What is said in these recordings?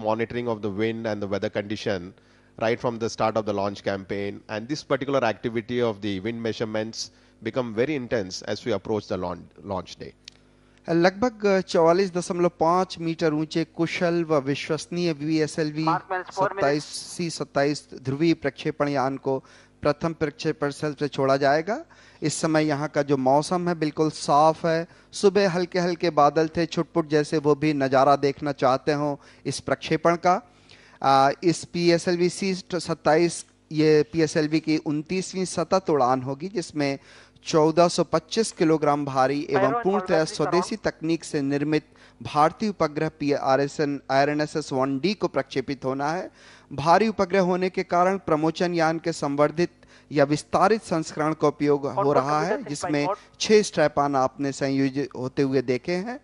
monitoring of the wind and the weather condition right from the start of the launch campaign. And this particular activity of the wind measurements become very intense as we approach the launch day. लगभग 44.5 metre ऊंचे कुशल व विश्वसनीय VSLV 27 ध्रुवीय प्रक्षेपण यान को प्रथम प्रक्षेपण स्थल से छोड़ा जाएगा। इस समय यहाँ का जो मौसम है बिल्कुल साफ है। सुबह हल्के हल्के बादल थे छुटपुट जैसे, वो भी नज़ारा देखना चाहते हो इस प्रक्षेपण का। इस PSLV C-27 ये PSLV की 29वीं सतत उड़ान होगी, जिसमें 1425 किलोग्राम भारी एवं पूर्णतः स्वदेशी तकनीक से निर्मित भारतीय उपग्रह IRNSS 1D को प्रक्षेपित होना है। भारी उपग्रह होने के कारण प्रमोचन यान के संवर्धित या विस्तारित संस्करण का उपयोग हो रहा है, जिसमें 6 स्ट्रैप-ऑन आपने संयोजित होते हुए देखे हैं।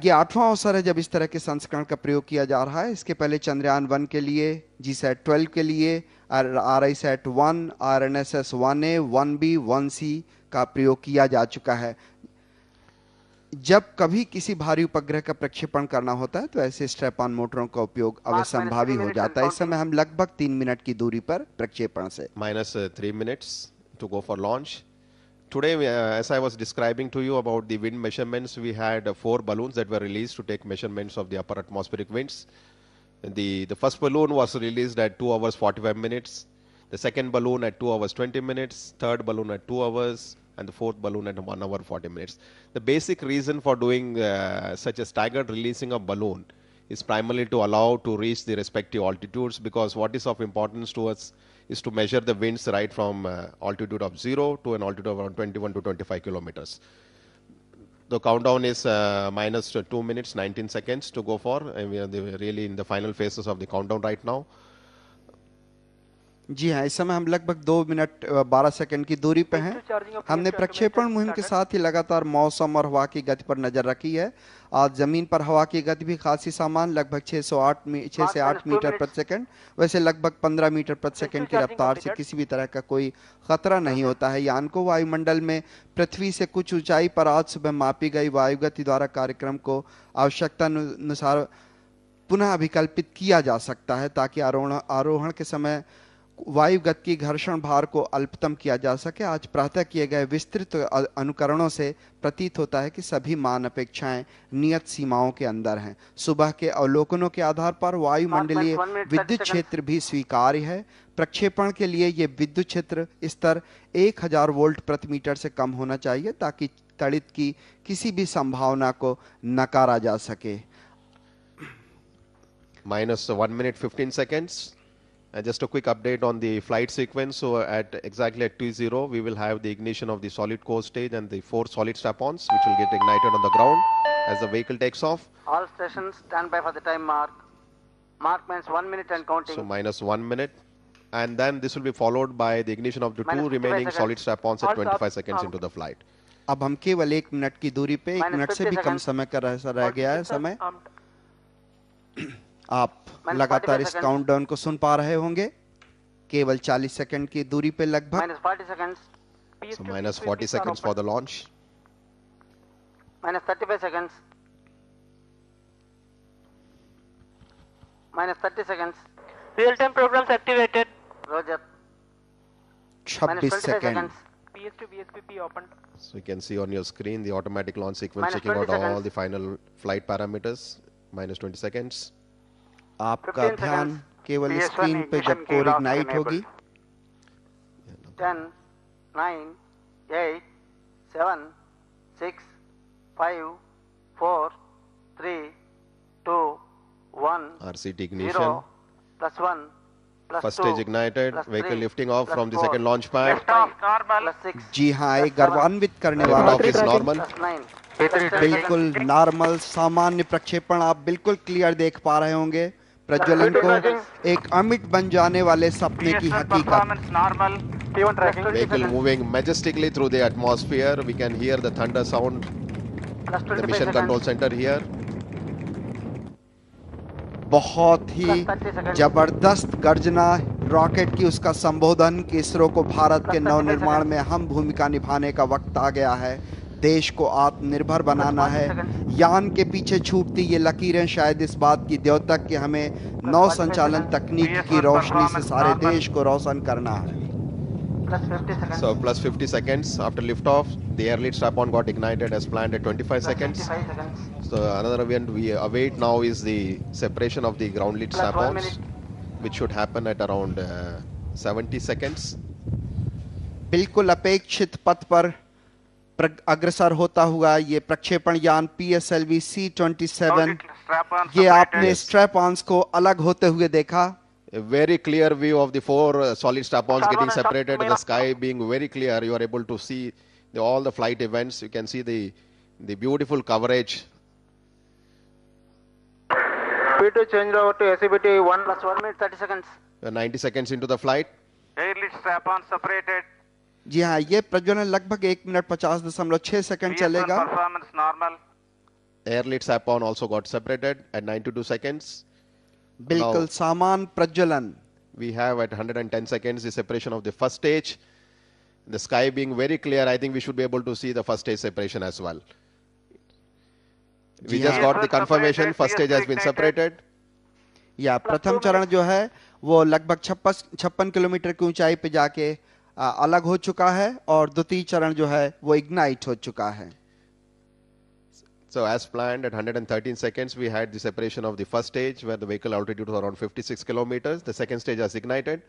ये 8वां अवसर है जब इस तरह के संस्करण का प्रयोग किया जा रहा है। इसके पहले चंद्रयान 1 के लिए, GSAT-12 के लिए, RISAT-1, IRNSS 1A, 1B, 1C का प्रयोग किया जा चुका है। जब कभी किसी भारी उपग्रह का प्रक्षेपण करना होता है तो ऐसे स्ट्रैप-ऑन मोटरों का उपयोग अवश्यंभावी हो जाता है। इस समय हम लगभग 3 मिनट की दूरी पर प्रक्षेपण से -3 minutes to go for launch. Today, as I was describing to you about the wind measurements, we had 4 balloons that were released to take measurements of the upper atmospheric winds. The first balloon was released at 2 hours 45 minutes, the second balloon at 2 hours 20 minutes, third balloon at 2 hours, and the fourth balloon at 1 hour 40 minutes. The basic reason for doing such a staggered releasing of balloon is primarily to allow to reach the respective altitudes, because what is of importance to us is to measure the winds right from altitude of 0 to an altitude of around 21 to 25 kilometers. The countdown is -2 minutes 19 seconds to go for, and we are really in the final phases of the countdown right now. जी हाँ, इस समय हम लगभग 2 minute 12 second की दूरी पे हैं। हमने प्रक्षेपण मुहिम के साथ ही लगातार मौसम और हवा की गति पर नजर रखी है। आज जमीन पर हवा की गति भी खासी सामान, लगभग 6 से 8 मीटर प्रति सेकंड। वैसे लगभग 15 मीटर प्रति सेकंड की रफ्तार से किसी भी तरह का कोई खतरा नहीं होता है। यान को वायुमंडल में पृथ्वी से कुछ ऊंचाई पर आज सुबह मापी गई वायुगति द्वारा कार्यक्रम को आवश्यकता अनुसार पुनः अभिकल्पित किया जा सकता है, ताकि आरोहण के समय वायुगत की घर्षण भार को अल्पतम किया जा सके। आज प्रातः किए गए विस्तृत अनुकरणों से प्रतीत होता है कि सभी मान अपेक्षाएं नियत सीमाओं के अंदर हैं। सुबह के अवलोकनों के आधार पर वायुमंडलीय विद्युत क्षेत्र भी स्वीकार्य है। प्रक्षेपण के लिए ये विद्युत क्षेत्र स्तर 1000 वोल्ट प्रति मीटर से कम होना चाहिए, ताकि तड़ित की किसी भी संभावना को नकारा जा सके। -1 minute 15 seconds. Just a quick update on the flight sequence. So at exactly at 20, we will have the ignition of the solid core stage and the 4 solid strap-ons, which will get ignited on the ground as the vehicle takes off. All stations stand by for the time mark. Mark means 1 minute and counting. So -1 minute. And then this will be followed by the ignition of the 2 remaining solid strap-ons at 25 seconds into the flight. अब हम केवल 1 minute की दूरी पे, 1 minute से भी कम समय का रह गया है समय। आप लगातार इस काउंटडाउन को सुन पा रहे होंगे। केवल 40 सेकंड की दूरी पे लगभग। -40 seconds. So -40 seconds for the launch. -35 seconds. -30 seconds. Real-time programs activated. Roger. 26 seconds. PS to BSPP opened. So you can see on your screen the automatic launch sequence checking out all the final flight parameters. -20 seconds. आपका ध्यान केवल screen पे जब core ignite होगी। 10, 9, 8, 7, 6, 5, 4, 3, 2, 1. RCT ignition. 0, +1, +2. First stage ignited. Vehicle lifting off from the second launch pad. +6. जी हाँ, एक गर्वान्वित करने वाला Liftoff is normal. +9. बिल्कुल नॉर्मल सामान्य प्रक्षेपण आप बिल्कुल क्लियर देख पा रहे होंगे। प्रज्वलन को एक अमिट बन जाने वाले सपने की हकीकत। Vehicle moving majestically through the atmosphere. We can hear the thunder sound. The mission control center here. बहुत ही जबरदस्त गर्जना रॉकेट की, उसका संबोधन कि इसरो को भारत के नवनिर्माण में अहम भूमिका निभाने का वक्त आ गया है। देश को आत्मनिर्भर बनाना है। यान के पीछे छूटती ये लकीरें शायद इस बात की द्योतक कि हमें नौ संचालन तकनीक की रोशनी से सारे देश को रोशन करना है। Plus 50 seconds. So plus 50 seconds after liftoff, the air lead strap-on got ignited as planned at 25 Plus seconds. 55 seconds. So another event we await now is the separation of the ground lead Plus 1 strap-ons, minute. which should happen at around 70 seconds. बिल्कुल अपेक्षित पथ पर अग्रसर होता हुआ ये प्रक्षेपण यान PSLV C-27, ये आपने स्ट्रैप ऑन्स को अलग होते हुए देखा। A very clear view of the four solid strap-ons getting separated, the sky being very clear. You are able to see all the flight events. You can see the beautiful coverage. P2 change over to SCBT 1. Plus 1 minute 30 seconds. 90 seconds into the flight. Air lead strap-on separated. जी हाँ, ये प्रज्वलन लगभग 1 minute 50.6 second चलेगा। Performance normal. Air lead strap-on also got separated at 92 seconds. बिल्कुल Now, सामान प्रज्वलन। we have at 110 seconds the separation of the first stage. The sky being very clear, I think we should be able to see the first stage separation as well. We just got the confirmation, first stage has been separated. या प्रथम चरण जो है वो लगभग 56 kilometre की ऊंचाई पे जाके अलग हो चुका है और द्वितीय चरण जो है वो इग्नाइट हो चुका है। So as planned, at 113 seconds, we had the separation of the first stage where the vehicle altitude was around 56 kilometers. The second stage has ignited.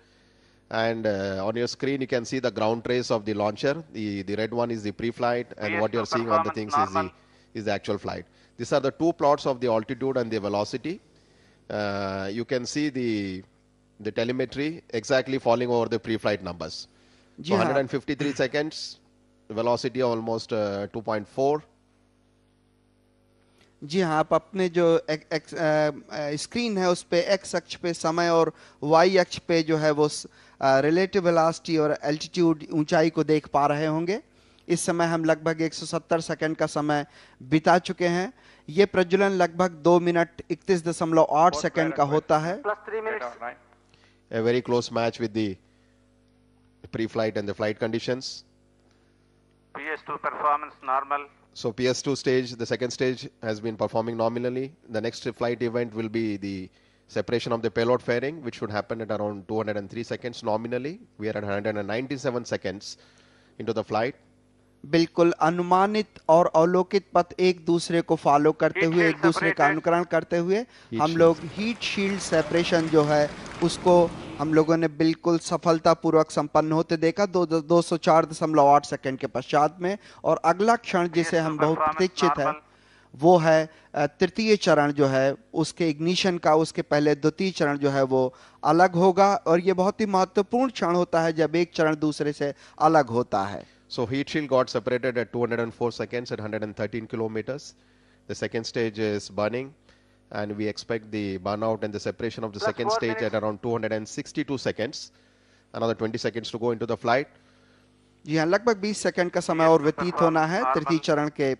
And on your screen, you can see the ground trace of the launcher. The red one is the pre-flight, and what you're seeing on the things is the actual flight. These are the two plots of the altitude and the velocity. You can see the telemetry exactly falling over the pre-flight numbers. So 153 seconds, velocity almost 2.4. जी हाँ, आप अपने जो screen है उस पे x अक्ष पे समय और वाई अक्ष पे जो है वो रिलेटिव वेलोसिटी और एल्टीट्यूड ऊंचाई को देख पा रहे होंगे। इस समय हम लगभग 170 सेकंड का समय बिता चुके हैं। ये प्रज्वलन लगभग 2 मिनट 31.8 सेकंड का होता है। Plus 3 minutes. A very close match with the pre-flight and the flight conditions. PS2 performance normal. So PS2 stage, the second stage has been performing nominally. The next flight event will be the separation of the payload fairing, which should happen at around 203 seconds nominally. We are at 197 seconds into the flight. बिल्कुल अनुमानित और अवलोकित पथ एक दूसरे को follow करते हुए, एक दूसरे का अनुकरण करते हुए हम लोग हीट शील्ड सेपरेशन जो है उसको हम लोगों ने बिल्कुल सफलतापूर्वक संपन्न होते देखा 204.8 सेकंड के पश्चात में। और अगला क्षण जिसे हम बहुत प्रतीक्षित है वो है तृतीय चरण जो है उसके इग्निशन का। उसके पहले द्वितीय चरण जो है वो अलग होगा और ये बहुत ही महत्वपूर्ण क्षण होता है जब एक चरण दूसरे से अलग होता है। So heat shield got separated at 204 seconds at 113 kilometers. The second stage is burning, and we expect the burnout and the separation of the second stage at around 262 seconds. Another 20 seconds to go into the flight. जी हाँ, लगभग 20 second का समय और व्यतीत होना है तृतीय चरण के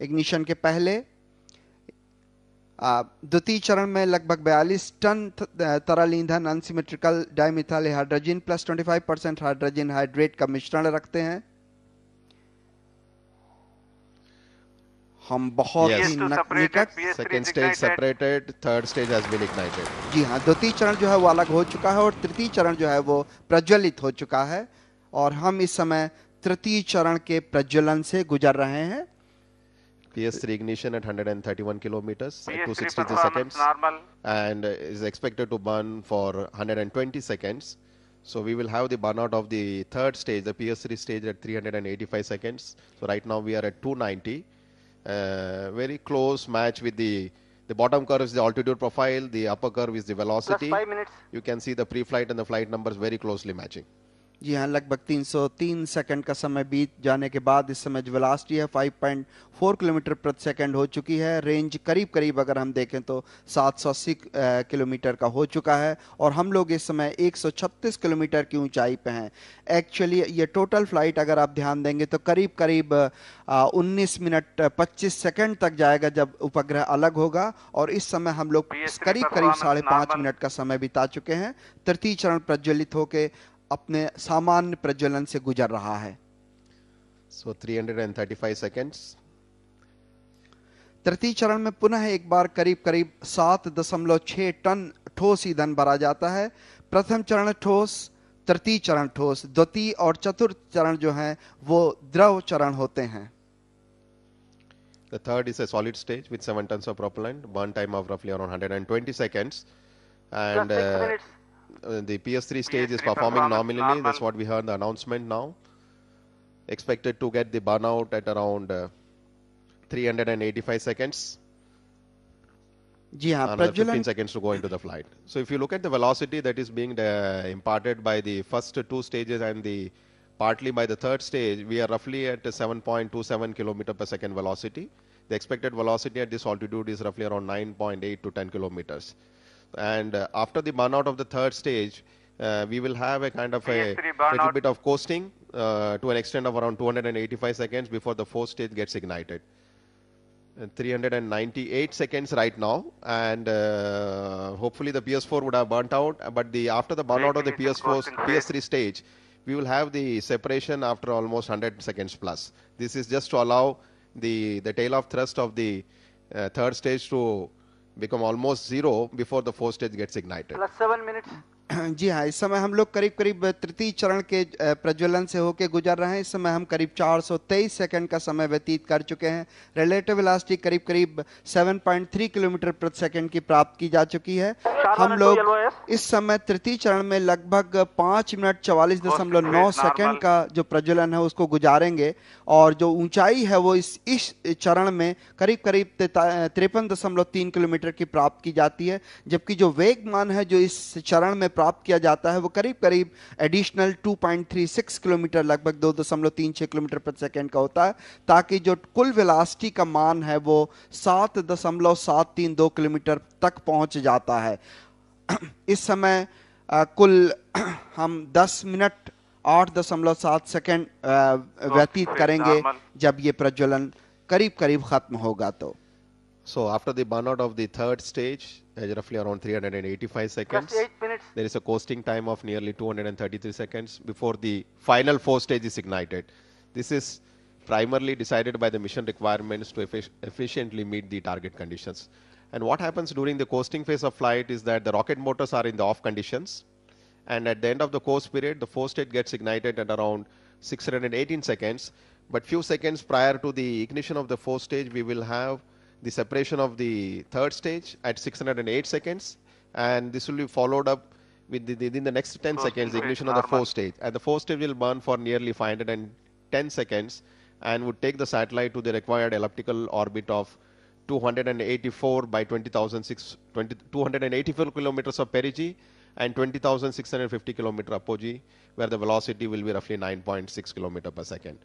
इग्निशन के पहले। द्वितीय चरण में लगभग 42 टन तरल ईंधन unsymmetrical dimethyl hydrogen plus 25% hydrogen hydrate का मिश्रण रखते हैं। हम बहुत ही निकट। Second stage separated, third stage has been ignited. जी हाँ, द्वितीय चरण जो है वो अलग हो चुका है और तृतीय चरण जो है वो प्रज्वलित हो चुका है और हम इस समय तृतीय चरण के प्रज्वलन से गुजर रहे हैं। PS3 ignition at 131 kilometers at 263 seconds and is expected to burn for 120 seconds. So we will have the burnout of the third stage, the PS3 stage at 385 seconds. So right now we are at 290. Very close match with the bottom curve is the altitude profile, the upper curve is the velocity. Plus 5 minutes. You can see the pre-flight and the flight numbers very closely matching. जी हाँ, लगभग 303 second का समय बीत जाने के बाद इस समय जो वेलोसिटी है 5.4 किलोमीटर प्रति सेकंड हो चुकी है। रेंज करीब करीब अगर हम देखें तो 780 किलोमीटर का हो चुका है और हम लोग इस समय 136 किलोमीटर की ऊंचाई पे हैं। एक्चुअली ये टोटल फ्लाइट अगर आप ध्यान देंगे तो करीब करीब 19 मिनट 25 सेकंड तक जाएगा जब उपग्रह अलग होगा और इस समय हम लोग करीब करीब 5.5 मिनट का समय बिता चुके हैं। तृतीय चरण प्रज्वलित होकर अपने सामान्य प्रज्वलन से गुजर रहा है। So 335 seconds. तृतीय चरण में पुनः एक बार करीब करीब 7.6 टन ठोस ईंधन भरा जाता है। प्रथम चरण ठोस, तृतीय चरण ठोस, द्वितीय और चतुर्थ चरण जो हैं वो द्रव चरण होते हैं। The third is a solid stage with 7 tons of propellant, burn time of roughly around 120 seconds. And Just 6 minutes. the PS3 stage is PS3 performing performance nominally. normal. That's what we heard the announcement now. Expected to get the burnout at around 385 seconds. जी हाँ, Another 15 प्रज्वलन seconds to go into the flight. So if you look at the velocity that is being imparted by the first two stages and the partly by the third stage, we are roughly at a 7.27 kilometer per second velocity. The expected velocity at this altitude is roughly around 9.8 to 10 kilometers. And after the burnout of the third stage, we will have a kind of a PS3 little burnout. bit of coasting to an extent of around 285 seconds before the fourth stage gets ignited. 398 seconds right now, and hopefully the PS4 would have burnt out, but after the burnout of the Ignition PS4 coasting phase. PS3 stage, we will have the separation after almost 100 seconds plus. This is just to allow the tail of thrust of the third stage to become almost zero before the fourth stage gets ignited. Plus 7 minutes. जी हाँ, इस समय हम लोग करीब करीब तृतीय चरण के प्रज्वलन से होके गुजर रहे हैं। इस समय हम करीब 423 सेकंड का समय व्यतीत कर चुके हैं। रिलेटिव वेलोसिटी करीब करीब 7.3 किलोमीटर प्रति सेकंड की प्राप्त की जा चुकी है। हम लोग इस समय तृतीय चरण में लगभग 5 मिनट 44.9 सेकंड का जो प्रज्वलन है उसको गुजारेंगे, और जो ऊंचाई है वो इस चरण में करीब करीब 53.3 किलोमीटर की प्राप्त की जाती है, जबकि जो वेगमान है जो इस चरण में प्राप्त किया जाता है वो करीब करीब एडिशनल 2.36 किलोमीटर, लगभग 2.36 किलोमीटर प्रति सेकंड का होता है, ताकि जो कुल वेलोसिटी का मान है वो 7.732 किलोमीटर तक पहुंच जाता है। इस समय कुल हम 10 मिनट 8.7 सेकंड व्यतीत करेंगे जब ये प्रज्वलन करीब करीब खत्म होगा तो। So after the burnout of the third stage, roughly around 385 seconds, Just 8 minutes. there is a coasting time of nearly 233 seconds before the final fourth stage is ignited. This is primarily decided by the mission requirements to efficiently meet the target conditions. And what happens during the coasting phase of flight is that the rocket motors are in the off conditions, and at the end of the coast period, the fourth stage gets ignited at around 618 seconds. But few seconds prior to the ignition of the fourth stage, we will have the separation of the third stage at 608 seconds, and this will be followed up with within the next 10 seconds the ignition of the fourth stage. And the fourth stage will burn for nearly 510 seconds and would take the satellite to the required elliptical orbit of 284 by 284 kilometers of perigee and 20,650 kilometer apogee, where the velocity will be roughly 9.6 kilometer per second.